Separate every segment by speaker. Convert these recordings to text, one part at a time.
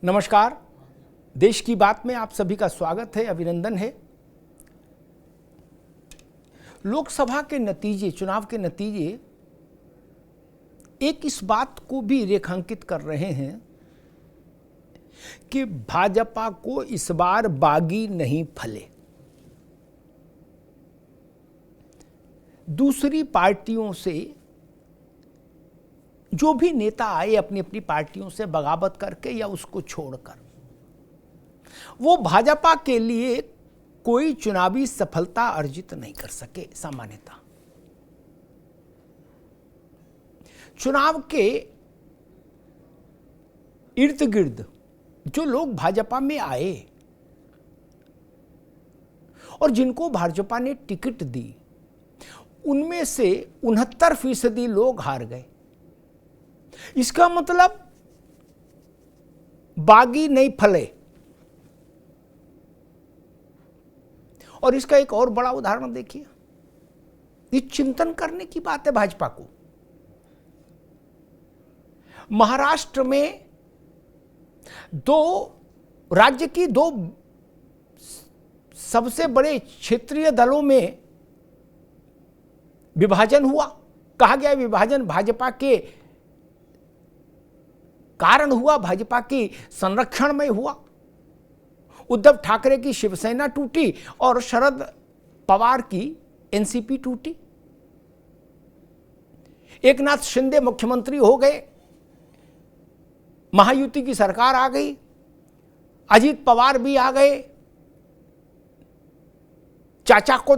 Speaker 1: नमस्कार। देश की बात में आप सभी का स्वागत है, अभिनंदन है। लोकसभा के नतीजे, चुनाव के नतीजे एक इस बात को भी रेखांकित कर रहे हैं कि भाजपा को इस बार बागी नहीं फले। दूसरी पार्टियों से जो भी नेता आए अपनी अपनी पार्टियों से बगावत करके या उसको छोड़कर, वो भाजपा के लिए कोई चुनावी सफलता अर्जित नहीं कर सके। सामान्यतः चुनाव के इर्द गिर्द जो लोग भाजपा में आए और जिनको भाजपा ने टिकट दी, उनमें से 69% लोग हार गए। इसका मतलब बागी नहीं फले। और इसका एक और बड़ा उदाहरण देखिए। ये चिंतन करने की बात है भाजपा को। महाराष्ट्र में राज्य की दो सबसे बड़े क्षेत्रीय दलों में विभाजन हुआ। कहा गया विभाजन भाजपा के कारण हुआ, भाजपा की संरक्षण में हुआ। उद्धव ठाकरे की शिवसेना टूटी और शरद पवार की एनसीपी टूटी। एकनाथ शिंदे मुख्यमंत्री हो गए, महायुति की सरकार आ गई, अजीत पवार भी आ गए, चाचा को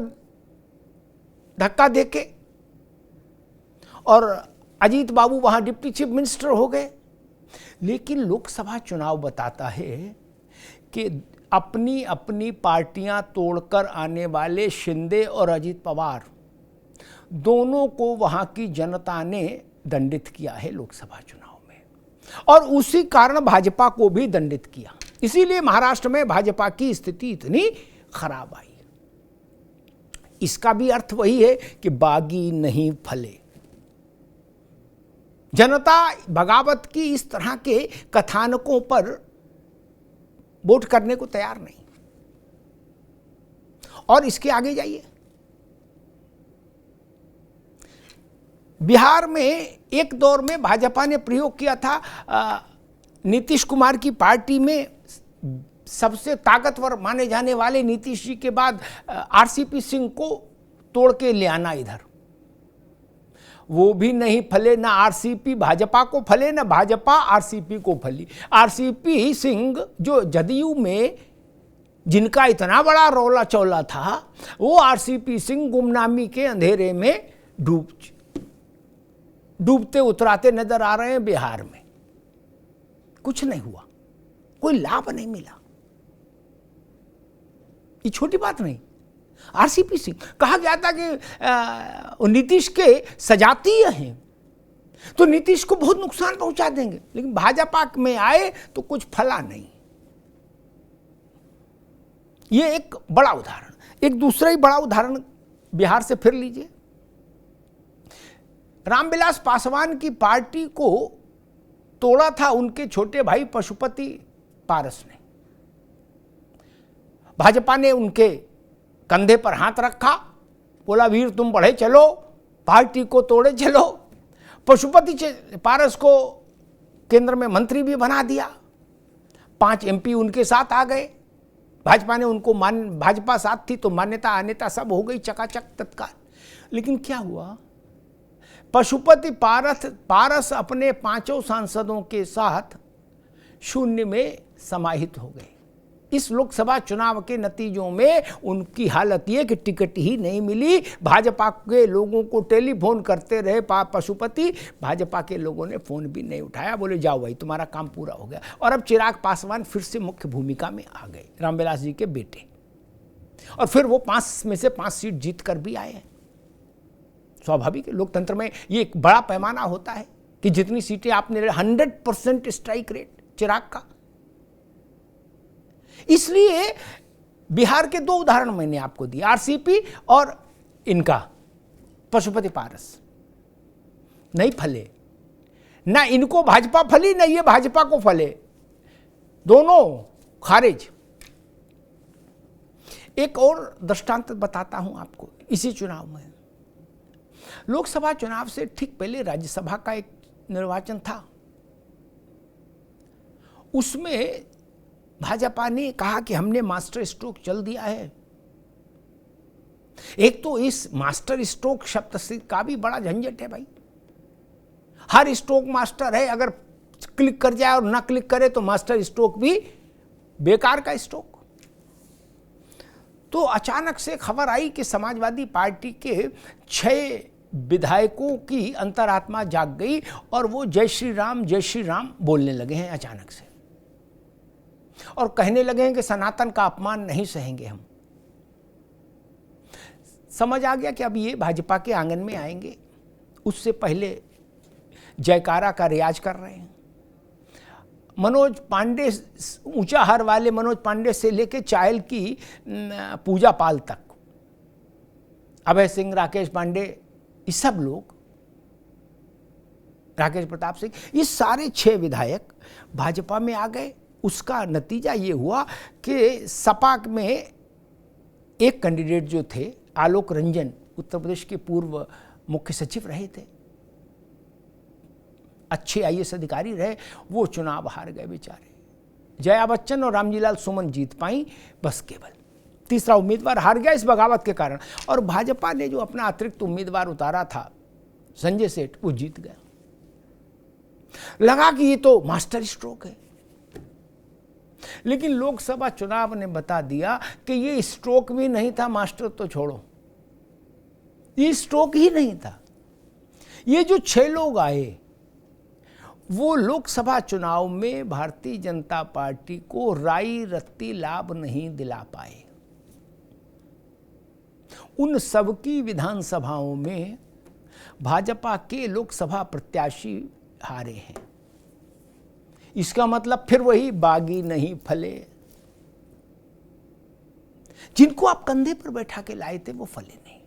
Speaker 1: धक्का देके, और अजीत बाबू वहां डिप्टी चीफ मिनिस्टर हो गए। लेकिन लोकसभा चुनाव बताता है कि अपनी अपनी पार्टियां तोड़कर आने वाले शिंदे और अजीत पवार दोनों को वहां की जनता ने दंडित किया है लोकसभा चुनाव में, और उसी कारण भाजपा को भी दंडित किया। इसीलिए महाराष्ट्र में भाजपा की स्थिति इतनी खराब आई। इसका भी अर्थ वही है कि बागी नहीं फले। जनता बगावत की इस तरह के कथानकों पर वोट करने को तैयार नहीं। और इसके आगे जाइए, बिहार में एक दौर में भाजपा ने प्रयोग किया था, नीतीश कुमार की पार्टी में सबसे ताकतवर माने जाने वाले नीतीश जी के बाद आरसीपी सिंह को तोड़ के ले आना इधर। वो भी नहीं फले। ना आरसीपी भाजपा को फले, ना भाजपा आरसीपी को फली। आरसीपी सिंह जो जदयू में जिनका इतना बड़ा रौला चौला था, वो आरसीपी सिंह गुमनामी के अंधेरे में डूबते उतराते नजर आ रहे हैं। बिहार में कुछ नहीं हुआ, कोई लाभ नहीं मिला। ये छोटी बात नहीं। आरसीपी सिंह कहा गया था कि नीतीश के सजातीय हैं, तो नीतीश को बहुत नुकसान पहुंचा देंगे, लेकिन भाजपा में आए तो कुछ फला नहीं। ये एक बड़ा उदाहरण। एक दूसरा ही बड़ा उदाहरण बिहार से फिर लीजिए। रामविलास पासवान की पार्टी को तोड़ा था उनके छोटे भाई पशुपति पारस ने। भाजपा ने उनके कंधे पर हाथ रखा, बोला वीर तुम बढ़े चलो, पार्टी को तोड़े चलो। पशुपति पारस को केंद्र में मंत्री भी बना दिया। 5 एमपी उनके साथ आ गए। भाजपा ने उनको भाजपा साथ थी तो मान्यता अनेता सब हो गई चकाचक तत्काल। लेकिन क्या हुआ, पशुपति पारस अपने 5 सांसदों के साथ शून्य में समाहित हो गए। इस लोकसभा चुनाव के नतीजों में उनकी हालत ये कि टिकट ही नहीं मिली। भाजपा के लोगों को टेलीफोन करते रहे पशुपति, भाजपा के लोगों ने फोन भी नहीं उठाया, बोले जाओ भाई तुम्हारा काम पूरा हो गया। और अब चिराग पासवान फिर से मुख्य भूमिका में आ गए, रामविलास जी के बेटे। और फिर वो 5 में से 5 सीट जीत कर भी आए हैं। स्वाभाविक है, लोकतंत्र में ये एक बड़ा पैमाना होता है कि जितनी सीटें आपने 100% स्ट्राइक रेट चिराग का। इसलिए बिहार के 2 उदाहरण मैंने आपको दिए, आरसीपी और इनका पशुपति पारस। नहीं फले, ना इनको भाजपा फली, ना ये भाजपा को फले। दोनों खारिज। एक और दृष्टांत बताता हूं आपको। इसी चुनाव में, लोकसभा चुनाव से ठीक पहले राज्यसभा का एक निर्वाचन था। उसमें भाजपा ने कहा कि हमने मास्टर स्ट्रोक चल दिया है। एक तो इस मास्टर स्ट्रोक शब्द से का भी बड़ा झंझट है भाई। हर स्ट्रोक मास्टर है, अगर क्लिक कर जाए और ना क्लिक करे तो मास्टर स्ट्रोक भी बेकार का स्ट्रोक। तो अचानक से खबर आई कि समाजवादी पार्टी के 6 विधायकों की अंतरात्मा जाग गई और वो जय श्री राम बोलने लगे हैं अचानक से, और कहने लगे हैं कि सनातन का अपमान नहीं सहेंगे हम। समझ आ गया कि अब ये भाजपा के आंगन में आएंगे। उससे पहले जयकारा का रियाज कर रहे हैं। मनोज पांडे, ऊंचा हर वाले मनोज पांडे से लेके चायल की पूजा पाल तक, अभय सिंह, राकेश पांडे, ये सब लोग, राकेश प्रताप सिंह, ये सारे 6 विधायक भाजपा में आ गए। उसका नतीजा ये हुआ कि सपा में एक कैंडिडेट जो थे, आलोक रंजन, उत्तर प्रदेश के पूर्व मुख्य सचिव रहे थे, अच्छे आईएएस अधिकारी रहे, वो चुनाव हार गए बेचारे। जया बच्चन और रामजीलाल सुमन जीत पाई, बस केवल तीसरा उम्मीदवार हार गया इस बगावत के कारण। और भाजपा ने जो अपना अतिरिक्त उम्मीदवार उतारा था, संजय सेठ, वो जीत गया। लगा कि ये तो मास्टर स्ट्रोक है, लेकिन लोकसभा चुनाव ने बता दिया कि ये स्ट्रोक भी नहीं था। मास्टर तो छोड़ो, ये स्ट्रोक ही नहीं था। ये जो 6 लोग आए, वो लोकसभा चुनाव में भारतीय जनता पार्टी को राई रत्ती लाभ नहीं दिला पाए। उन सबकी विधानसभाओं में भाजपा के लोकसभा प्रत्याशी हारे हैं। इसका मतलब फिर वही बागी नहीं फले। जिनको आप कंधे पर बैठा के लाए थे वो फले नहीं।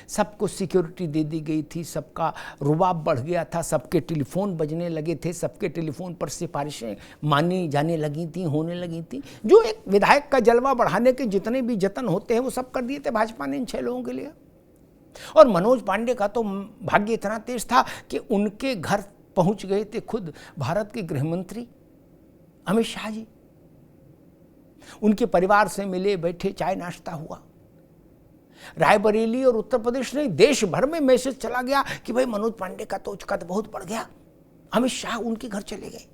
Speaker 1: सबको सिक्योरिटी दे दी गई थी, सबका रुबाब बढ़ गया था, सबके टेलीफोन बजने लगे थे, सबके टेलीफोन पर सिफारिशें मानी जाने लगी थी, होने लगी थी। जो एक विधायक का जलवा बढ़ाने के जितने भी जतन होते हैं वो सब कर दिए थे भाजपा ने इन 6 लोगों के लिए। और मनोज पांडे का तो भाग्य इतना तेज था कि उनके घर पहुंच गए थे खुद भारत के गृह मंत्री अमित शाह जी। उनके परिवार से मिले, बैठे, चाय नाश्ता हुआ। रायबरेली और उत्तर प्रदेश ने देश भर में मैसेज चला गया कि भाई मनोज पांडे का तो कद बहुत बढ़ गया। अमित शाह उनके घर चले गए।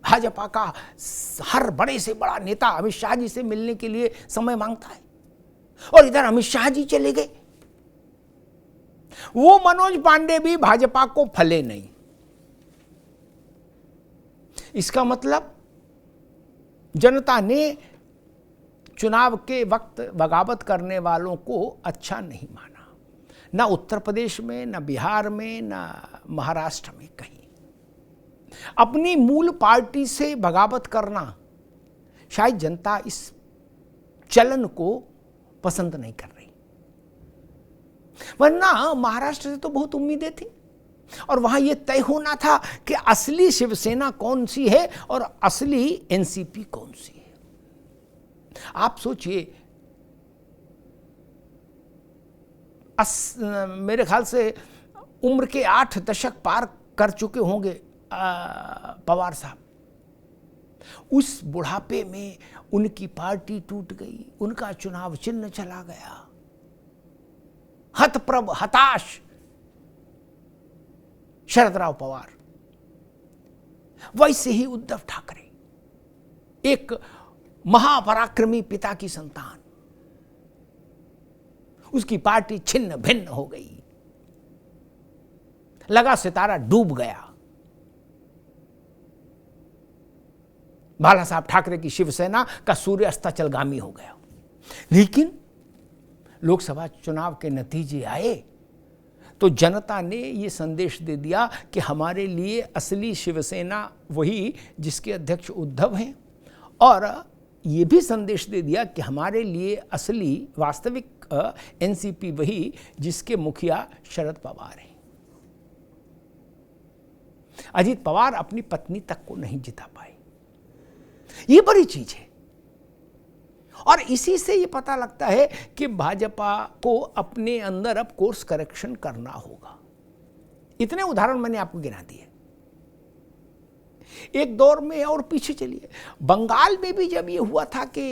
Speaker 1: भाजपा का हर बड़े से बड़ा नेता अमित शाह जी से मिलने के लिए समय मांगता है, और इधर अमित शाह जी चले गए। वो मनोज पांडे भी भाजपा को फले नहीं। इसका मतलब जनता ने चुनाव के वक्त बगावत करने वालों को अच्छा नहीं माना, ना उत्तर प्रदेश में, ना बिहार में, ना महाराष्ट्र में, कहीं। अपनी मूल पार्टी से बगावत करना, शायद जनता इस चलन को पसंद नहीं कर रही। वरना महाराष्ट्र से तो बहुत उम्मीदें थी, और वहां यह तय होना था कि असली शिवसेना कौन सी है और असली एनसीपी कौन सी है। आप सोचिए, मेरे ख्याल से उम्र के 8 दशक पार कर चुके होंगे पवार साहब। उस बुढ़ापे में उनकी पार्टी टूट गई, उनका चुनाव चिन्ह चला गया। हतप्रभ, हताश शरद राव पवार। वैसे ही उद्धव ठाकरे, एक महापराक्रमी पिता की संतान, उसकी पार्टी छिन्न भिन्न हो गई। लगा सितारा डूब गया। बाला साहब ठाकरे की शिवसेना का सूर्य अस्ताचलगामी हो गया। लेकिन लोकसभा चुनाव के नतीजे आए तो जनता ने ये संदेश दे दिया कि हमारे लिए असली शिवसेना वही जिसके अध्यक्ष उद्धव हैं, और ये भी संदेश दे दिया कि हमारे लिए असली वास्तविक एनसीपी वही जिसके मुखिया शरद पवार हैं। अजीत पवार अपनी पत्नी तक को नहीं जिता पाए। ये बड़ी चीज है। और इसी से ये पता लगता है कि भाजपा को अपने अंदर अब कोर्स करेक्शन करना होगा। इतने उदाहरण मैंने आपको गिना दिए। एक दौर में और पीछे चलिए, बंगाल में भी जब ये हुआ था कि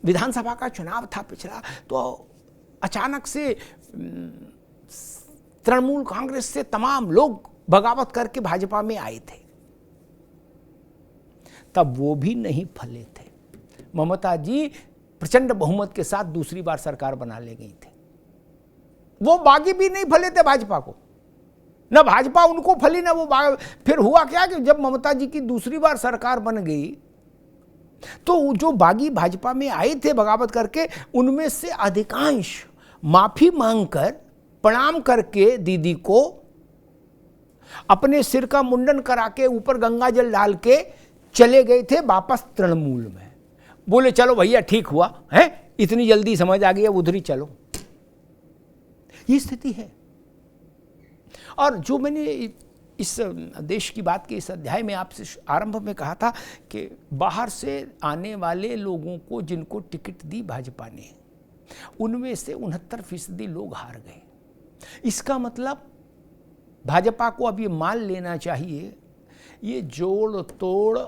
Speaker 1: विधानसभा का चुनाव था पिछला, तो अचानक से तृणमूल कांग्रेस से तमाम लोग बगावत करके भाजपा में आए थे। तब वो भी नहीं फले थे। ममता जी प्रचंड बहुमत के साथ दूसरी बार सरकार बना ले गई थे। वो बागी भी नहीं फले थे भाजपा को, न भाजपा उनको फली न वो फिर हुआ क्या कि जब ममता जी की दूसरी बार सरकार बन गई तो जो बागी भाजपा में आए थे बगावत करके, उनमें से अधिकांश माफी मांगकर प्रणाम करके दीदी को अपने सिर का मुंडन करा के ऊपर गंगा जल डाल के चले गए थे वापस तृणमूल में। बोले चलो भैया ठीक हुआ है, इतनी जल्दी समझ आ गई, अब उधर ही चलो। ये स्थिति है। और जो मैंने इस देश की बात के इस अध्याय में आपसे आरंभ में कहा था कि बाहर से आने वाले लोगों को जिनको टिकट दी भाजपा ने, उनमें से 69% लोग हार गए। इसका मतलब भाजपा को अब ये मान लेना चाहिए, ये जोड़ तोड़,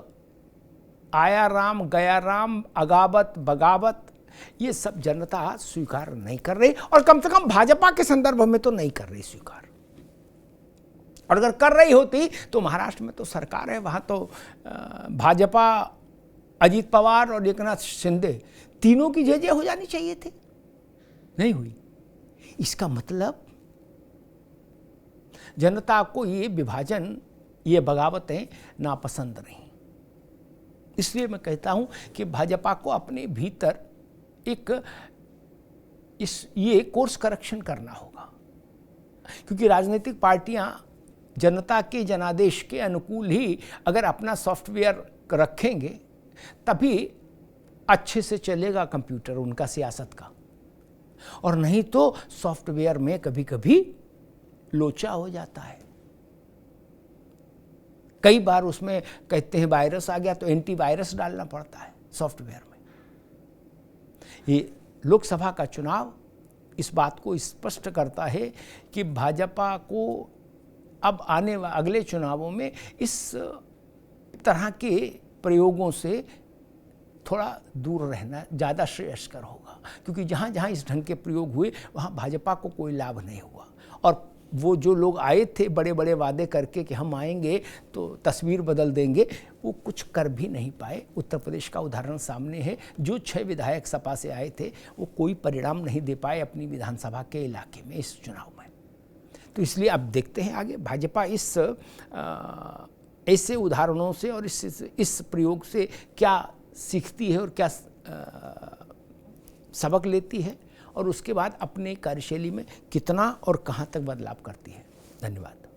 Speaker 1: आया राम गया राम, अगावत बगावत, ये सब जनता स्वीकार नहीं कर रही, और कम से कम भाजपा के संदर्भ में तो नहीं कर रही स्वीकार। और अगर कर रही होती तो महाराष्ट्र में तो सरकार है, वहाँ तो भाजपा, अजीत पवार और एकनाथ शिंदे तीनों की जय हो जानी चाहिए थी, नहीं हुई। इसका मतलब जनता को ये विभाजन, ये बगावतें नापसंद नहीं। इसलिए मैं कहता हूं कि भाजपा को अपने भीतर ये कोर्स करेक्शन करना होगा, क्योंकि राजनीतिक पार्टियां जनता के जनादेश के अनुकूल ही अगर अपना सॉफ्टवेयर रखेंगे तभी अच्छे से चलेगा कंप्यूटर उनका सियासत का, और नहीं तो सॉफ्टवेयर में कभी कभी लोचा हो जाता है। कई बार उसमें कहते हैं वायरस आ गया तो एंटीवायरस डालना पड़ता है सॉफ्टवेयर में। ये लोकसभा का चुनाव इस बात को स्पष्ट करता है कि भाजपा को अब आने अगले चुनावों में इस तरह के प्रयोगों से थोड़ा दूर रहना ज़्यादा श्रेयस्कर होगा, क्योंकि जहाँ जहाँ इस ढंग के प्रयोग हुए वहाँ भाजपा को कोई लाभ नहीं हुआ। और वो जो लोग आए थे बड़े बड़े वादे करके कि हम आएंगे तो तस्वीर बदल देंगे, वो कुछ कर भी नहीं पाए। उत्तर प्रदेश का उदाहरण सामने है, जो 6 विधायक सपा से आए थे वो कोई परिणाम नहीं दे पाए अपनी विधानसभा के इलाके में इस चुनाव में। तो इसलिए अब देखते हैं आगे भाजपा इस ऐसे उदाहरणों से और इस प्रयोग से क्या सीखती है और क्या सबक लेती है, और उसके बाद अपने कार्यशैली में कितना और कहाँ तक बदलाव करती है। धन्यवाद।